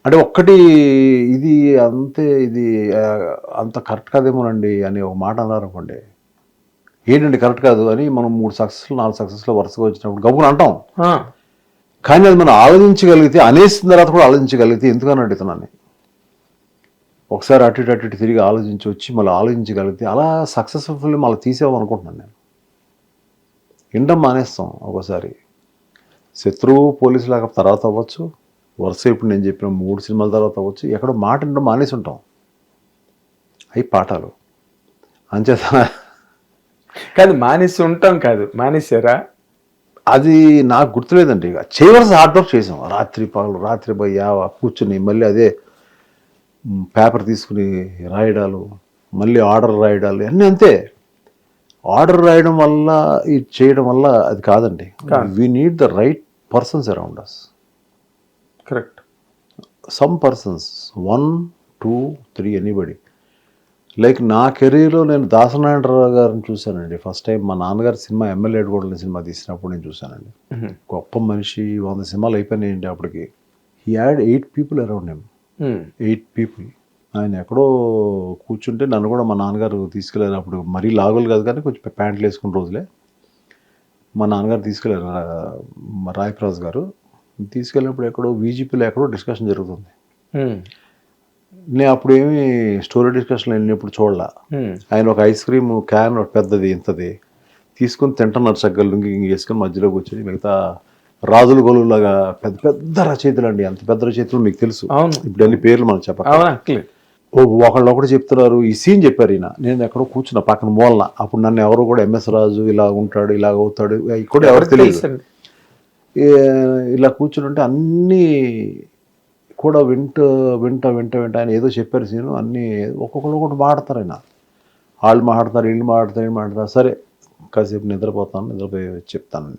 అంటే ఒక్కటి ఇది అంతే ఇది అంత కరెక్ట్ కాదేమోనండి అని ఒక మాట అన్నారు అనుకోండి, ఏంటండి కరెక్ట్ కాదు అని మనం 3 సక్సెస్లు 4 సక్సెస్లు వరుసగా వచ్చినప్పుడు గబుకుని అంటాం. కానీ అది మనం ఆలోచించగలిగితే, అనేసిన తర్వాత కూడా ఆలోచించగలిగితే ఎందుకని అడుగుతున్నాను. ఒకసారి అటు ఇటు తిరిగి ఆలోచించి వచ్చి మళ్ళీ ఆలోచించగలిగితే అలా సక్సెస్ఫుల్ మళ్ళీ తీసేవాలనుకుంటున్నాను నేను. వినడం మానేస్తాం ఒకసారి. శత్రువు పోలీసు లాగా తర్వాత అవ్వచ్చు, వరుస ఇప్పుడు నేను చెప్పిన 3 సినిమాల తర్వాత అవ్వచ్చు, ఎక్కడో మాట వినడం మానేసి ఉంటాం. అవి పాఠాలు అంచేత. కాదు మానేసి ఉంటాం కాదు, మానేసారా? అది నాకు గుర్తులేదండి. ఇక చేయవలసిన హార్డ్ వర్క్ చేసాం, రాత్రి పగలు రాత్రి కూర్చుని మళ్ళీ అదే పేపర్ తీసుకుని రాయడాలు, మళ్ళీ ఆర్డర్ రాయడాలు అన్నీ అంతే. ఆర్డర్ రాయడం వల్ల ఇది చేయడం వల్ల అది కాదండి. We need the right persons around us. Correct. Some persons 1, 2, 3 anybody. Like నా కెరీర్లో నేను దాసనారాయణరావు గారిని చూశానండి ఫస్ట్ టైం. మా నాన్నగారి సినిమా ఎమ్మెల్యే అడ్గోడల సినిమా తీసినప్పుడు నేను చూశానండి. గొప్ప మనిషి, 100 సినిమాలు అయిపోయినాయండి అప్పటికి. He had 8 people around him. 8 people. ఆయన ఎక్కడో కూర్చుంటే నన్ను కూడా మా నాన్నగారు తీసుకెళ్ళారు. అప్పుడు మరీ లాగులు కాదు కానీ కొంచెం ప్యాంట్లు వేసుకున్న రోజులే. మా నాన్నగారు తీసుకెళ్ళారు, రాయప్రాజ్ గారు తీసుకెళ్ళినప్పుడు ఎక్కడో వీజీపీలో ఎక్కడో డిస్కషన్ జరుగుతుంది. నేను అప్పుడు ఏమి స్టోరీ డిస్కషన్ వెళ్ళినప్పుడు చూడాల. ఆయన ఒక ఐస్ క్రీమ్ క్యాన్ పెద్దది ఇంతది తీసుకుని తింటున్నారు చక్కగా లుంగి వేసుకొని మధ్యలో కూర్చొని. మిగతా రాజుల గోలులాగా పెద్ద పెద్ద రచయితలు అండి, అంత పెద్ద రచయితలు మీకు తెలుసు. ఇప్పుడు అన్ని పేర్లు మనం చెప్పాలి. ఒకళ్ళు ఒకటి చెప్తున్నారు, ఈ సీన్ చెప్పారు ఈయన. నేను ఎక్కడో కూర్చున్నా పక్కన మూలన. అప్పుడు నన్ను ఎవరు కూడా ఎంఎస్ రాజు ఇలా ఉంటాడు ఇలా అవుతాడు కూడా ఎవరు తెలియదు. ఇలా కూర్చుని ఉంటే అన్నీ కూడా వింటూ ఆయన ఏదో చెప్పారు సీను. అన్నీ ఒక్కొక్కరు ఒకటి మాడతారు. ఆయన వాళ్ళు మాట్లాడతారు, వీళ్ళు మాట్లాడతారు. సరే కాసేపు నిద్రపోయి చెప్తాను.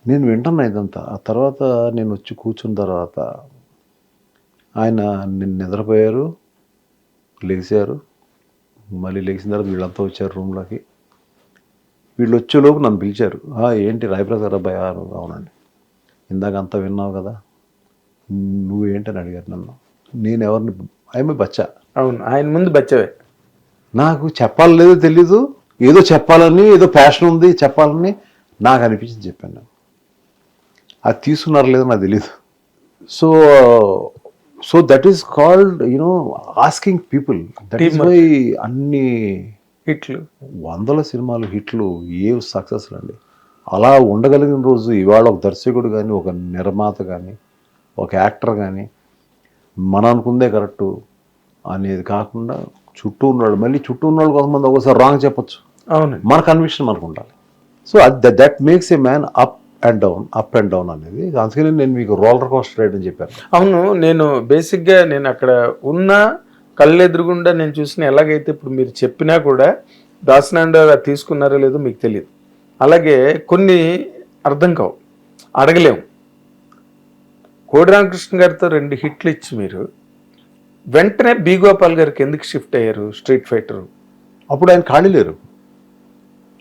నేను వింటున్నా ఇదంతా. ఆ తర్వాత నేను వచ్చి కూర్చున్న తర్వాత ఆయన నిద్రపోయారు, లేచారు. మళ్ళీ లేచిన తర్వాత వీళ్ళంతా వచ్చారు రూమ్లోకి. వీళ్ళు వచ్చేలోపు నన్ను పిలిచారు. ఏంటి రాయప్రసాద్ అబ్బాయి? అవునండి. ఇందాక అంతా విన్నావు కదా, నువ్వేంటని అడిగారు నన్ను. నేను ఎవరిని? ఆయమే బచ్చా. అవును, ఆయన ముందు బచ్చవే. నాకు చెప్పాలి లేదో తెలీదు, ఏదో చెప్పాలని, ఏదో ప్యాషన్ ఉంది చెప్పాలని నాకు అనిపించింది చెప్పాను నేను. అది తీసుకున్నారో లేదో నాకు తెలీదు. So that is called asking people. That is why అన్ని హిట్లు, 100 సినిమాలు హిట్లు, ఏ సక్సెస్లు అండి. అలా ఉండగలిగిన రోజు ఇవాళ ఒక దర్శకుడు కానీ, ఒక నిర్మాత కానీ, ఒక యాక్టర్ కానీ మనం అనుకుందే కరెక్టు అనేది కాకుండా చుట్టూ ఉన్నాడు, మళ్ళీ చుట్టూ ఉన్నాడు కొంతమంది ఒకసారి రాంగ్ చెప్పచ్చు. అవును, మన కన్విక్షన్ మనకు ఉండాలి. So that makes a man up and down అనేది. అందుకని నేను మీకు రోలర్ కోస్టర్ రైడ్ అని చెప్పాను. అవును, నేను బేసిక్గా నేను అక్కడ ఉన్న కళ్ళెదురుగుండా నేను చూసిన ఎలాగైతే ఇప్పుడు మీరు చెప్పినా కూడా దాసనారాయణరావు తీసుకున్నారో లేదో మీకు తెలియదు. అలాగే కొన్ని అర్థం కావు, అడగలేము. కోడి రామకృష్ణ గారితో 2 హిట్లు ఇచ్చి మీరు వెంటనే బి గోపాల్ గారికి ఎందుకు షిఫ్ట్ అయ్యారు? స్ట్రీట్ ఫైటర్ అప్పుడు ఆయన ఖాళీ లేరు,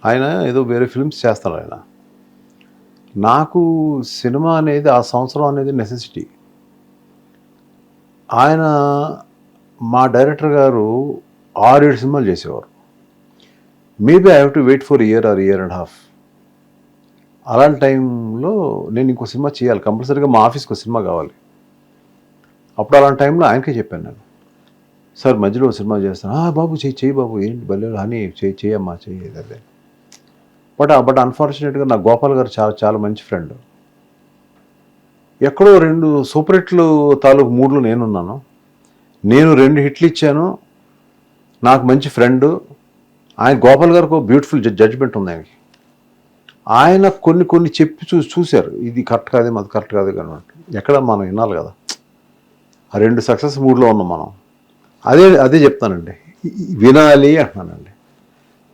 ఆయన ఏదో వేరే ఫిల్మ్స్ చేస్తారు ఆయన. నాకు సినిమా అనేది ఆ సంవత్సరం అనేది నెసెసిటీ. ఆయన మా డైరెక్టర్ గారు 6-7 సినిమాలు చేసేవారు. Maybe I have to wait for year or year and half. అలాంటి టైంలో నేను ఇంకో సినిమా చేయాలి, కంపల్సరీగా మా ఆఫీస్కి ఒక సినిమా కావాలి. అప్పుడు అలాంటి టైంలో ఆయనకే చెప్పాను నేను, సార్ మధ్యలో సినిమా చేస్తాను. బాబు చెయ్యి బాబు, ఏంటి బల్లె అని చెయ్యమ్మా చెయ్యి అదే. బట్ అన్ఫార్చునేట్గా నా గోపాల్ గారు చాలా మంచి ఫ్రెండ్. ఎక్కడో 2 సూపర్ హిట్లు తాలూకు మూడ్లో నేనున్నాను. నేను 2 హిట్లు ఇచ్చాను, నాకు మంచి ఫ్రెండ్ ఆయన. గోపాల్ గారికి బ్యూటిఫుల్ జడ్జ్మెంట్ ఉంది ఆయనకి. ఆయన కొన్ని చెప్పి చూశారు, ఇది కరెక్ట్ కాదు, అది కరెక్ట్ కాదు కానీ ఎక్కడ మనం వినాలి కదా. ఆ 2 సక్సెస్ మూడ్లో ఉన్నాం మనం. అదే చెప్తానండి, వినాలి అంటున్నానండి.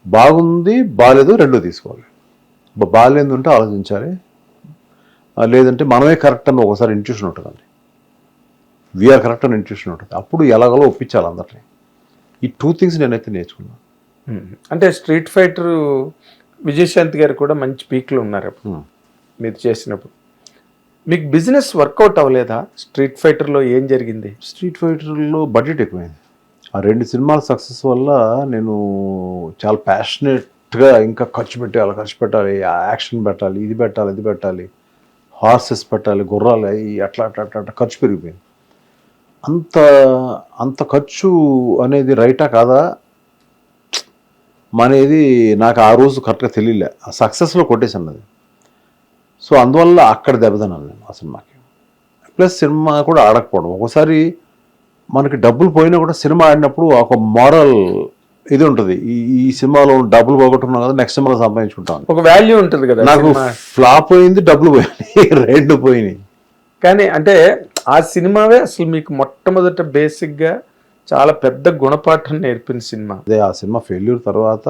బాగుంది బాగాలేదు 2 తీసుకోవాలి. బాగాలేదు ఉంటే ఆలోచించాలి, లేదంటే మనమే కరెక్ట్ అని ఒకసారి ఇంట్యూషన్ ఉంటుందండి. వీఆర్ కరెక్ట్ అని ఇంట్యూషన్ ఉంటుంది. అప్పుడు ఎలాగలో ఒప్పించాలి అందరినీ. ఈ 2 థింగ్స్ నేనైతే నేర్చుకున్నాను. అంటే స్ట్రీట్ ఫైటర్ విజయశాంతి గారు కూడా మంచి పీక్లో ఉన్నారు అప్పుడు మీరు చేసినప్పుడు. మీకు బిజినెస్ వర్కౌట్ అవ్వలేదా? స్ట్రీట్ ఫైటర్లో ఏం జరిగింది? స్ట్రీట్ ఫైటర్లో బడ్జెట్ ఎక్కువైంది. ఆ 2 సినిమాల సక్సెస్ వల్ల నేను చాలా ప్యాషనెట్గా ఇంకా ఖర్చు పెట్టాలి, ఆ యాక్షన్ పెట్టాలి, ఇది పెట్టాలి, హార్సెస్ పెట్టాలి, గుర్రాలు అవి అట్లా ఖర్చు పెరిగిపోయింది. అంత అంత ఖర్చు అనేది రైటా కాదా అనేది నాకు ఆ రోజు కరెక్ట్గా తెలియలే. ఆ సక్సెస్లో కొట్టేసాను అది. సో అందువల్ల అక్కడ దెబ్బతిన్నాను నేను ఆ సినిమాకి. ప్లస్ సినిమా కూడా ఆడకపోవడం, ఒకసారి మనకి డబ్బులు పోయినా కూడా సినిమా ఆడినప్పుడు ఒక మోరల్ ఇది ఉంటుంది, ఈ సినిమాలో డబ్బులు పోగొట్టుకున్నాం కదా, నెక్స్ట్ సినిమాలో సంపాదించుకుంటాను. ఒక వాల్యూ ఉంటుంది కదా. నాకు ఫ్లాప్ పోయింది, డబ్బులు పోయినాయి, 2 పోయినాయి. కానీ అంటే ఆ సినిమావే అసలు మీకు మొట్టమొదట బేసిక్గా చాలా పెద్ద గుణపాఠం నేర్పిన సినిమా. అదే ఆ సినిమా ఫెయిల్యూర్ తర్వాత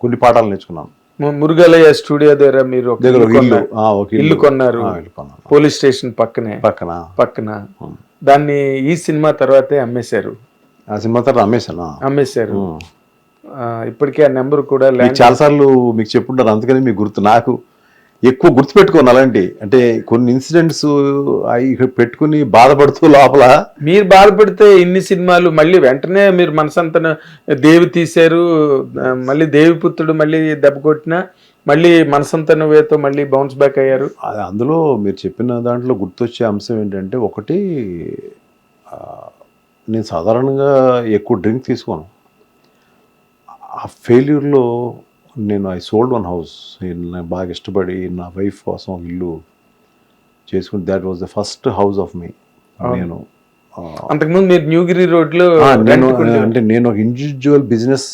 కొన్ని పాఠాలు నేర్చుకున్నాను. మురుగలయ్య స్టూడియో దగ్గర మీరు ఒక ఇల్లు కొన్నారు, కొన్నాను. పోలీస్ స్టేషన్ పక్కన. దాన్ని ఈ సినిమా తర్వాతే అమ్మేశారు. ఆ సినిమా తర్వాత అమ్మేశారు. ఇప్పటికే ఆ నెంబర్ కూడా చాలాసార్లు మీకు చెప్పుంటారు, అందుకని మీకు నాకు ఎక్కువ గుర్తుపెట్టుకోను అలాంటి. అంటే కొన్ని ఇన్సిడెంట్స్ అవి పెట్టుకుని బాధపడుతూ లోపల. మీరు బాధపడితే ఇన్ని సినిమాలు మళ్ళీ వెంటనే మీరు మనసంతను దేవి తీశారు, మళ్ళీ దేవిపుత్రుడు మళ్ళీ దెబ్బ కొట్టినా మళ్ళీ మనసంతను వేతో మళ్ళీ బౌన్స్ బ్యాక్ అయ్యారు. అందులో మీరు చెప్పిన దాంట్లో గుర్తొచ్చే అంశం ఏంటంటే, ఒకటి నేను సాధారణంగా ఎక్కువ డ్రింక్ తీసుకోను. ఆ ఫెయిల్యూర్లో నేను ఐ సోల్డ్ 1 హౌస్. నేను బాగా ఇష్టపడి నా వైఫ్ కోసం ఒక ఇల్లు చేసుకుని, that was the first house of me. నేను అంతకుముందు మీరు న్యూగిరి రోడ్లో నేను ఒక ఇండివిజువల్ బిజినెస్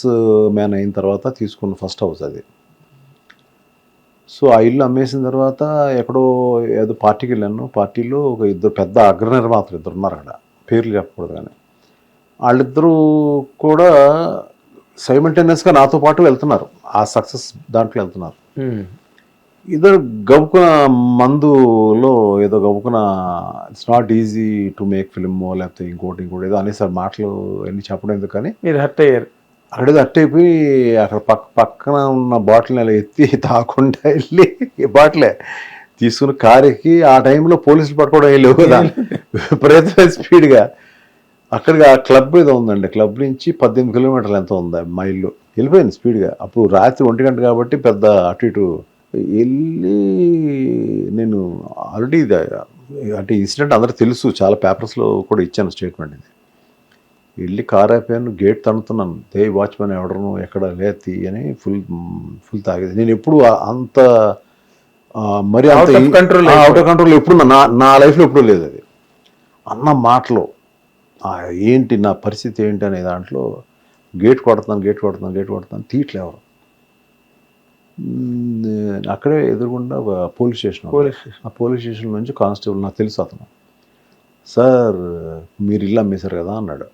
మ్యాన్ అయిన తర్వాత తీసుకున్న ఫస్ట్ హౌస్ అది. సో ఆ ఇల్లు అమ్మేసిన తర్వాత ఎక్కడో ఏదో పార్టీకి వెళ్ళాను. పార్టీలో ఒక 2 పెద్ద అగ్ర నిర్మాతలు 2 ఉన్నారు అక్కడ, పేర్లు చెప్పకూడదు కానీ. వాళ్ళిద్దరూ కూడా సైమల్టేనియస్గా నాతో పాటు వెళ్తున్నారు, ఆ సక్సెస్ దాంట్లో వెళ్తున్నారు. ఇద్దరు గబుకున మందులో ఏదో గబుకున it's not easy to make film లేకపోతే ఇంకోటి ఏదో అనేసారి మాటలు అన్ని చెప్పడం ఎందుకు కానీ మీరు హర్ట్ అయ్యారు. అక్కడేదో హర్ట్ అయిపోయి అక్కడ పక్కన ఉన్న బాటిల్ని అలా ఎత్తి తాకుండా వెళ్ళి బాటిలే తీసుకుని కారు ఎక్కి, ఆ టైంలో పోలీసులు పట్టుకోవడం వెళ్ళేవు కదా విపరీతమైన స్పీడ్గా. అక్కడికి ఆ క్లబ్ ఏదో ఉందండి, క్లబ్ నుంచి 18 కిలోమీటర్లు ఎంత ఉంది మైళ్ళు, వెళ్ళిపోయింది స్పీడ్గా. అప్పుడు రాత్రి 1 గంట కాబట్టి పెద్ద అటు ఇటు వెళ్ళి, నేను ఆల్రెడీ అంటే ఇన్సిడెంట్ అందరూ తెలుసు, చాలా పేపర్స్లో కూడా ఇచ్చాను స్టేట్మెంట్. ఇది వెళ్ళి కార్ అయిపోయాను, గేట్ తన్నుతున్నాను, వాచ్మెన్ ఎవడను ఎక్కడ లేతి అని ఫుల్ తాగేది. నేను ఎప్పుడు అంత మరి అంత అవుట్ ఆఫ్ కంట్రోల్ ఎప్పుడు నా లైఫ్లో ఎప్పుడూ లేదు. అది అన్న మాటలో ఏంటి నా పరిస్థితి ఏంటి అనే దాంట్లో గేట్ కొడుతున్నాను తీయట్లే ఎవరు. అక్కడే ఎదురుగుండా పోలీస్ స్టేషన్, ఆ పోలీస్ స్టేషన్ నుంచి కానిస్టేబుల్ నాకు తెలుసు అతను, సార్ మీరు ఇల్లు అమ్మేశారు కదా అన్నాడు.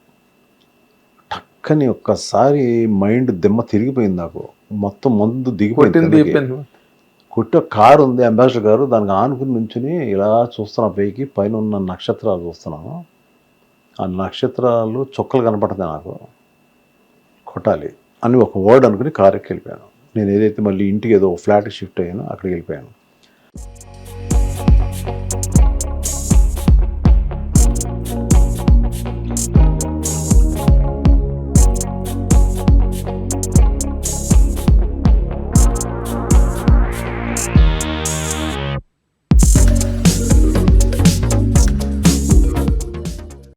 టక్కని ఒక్కసారి మైండ్ దిమ్మ తిరిగిపోయింది నాకు, మొత్తం మందు దిగిపోయింది. కొట్టే కారు ఉంది, అంబాసిడర్ గారు, దానికి ఆనుకుని నుంచుని ఇలా చూస్తున్నా, పైకి పైన ఉన్న నక్షత్రాలు చూస్తున్నాను. ఆ నక్షత్రాలు చుక్కలు కనపడుతుంది నాకు, కొట్టాలి అని ఒక వర్డ్ అనుకుని కారు ఎక్కి వెళ్ళిపోయాను. నేను ఏదైతే మళ్ళీ ఇంటికి ఏదో ఫ్లాట్కి షిఫ్ట్ అయ్యానో అక్కడికి వెళ్ళిపోయాను.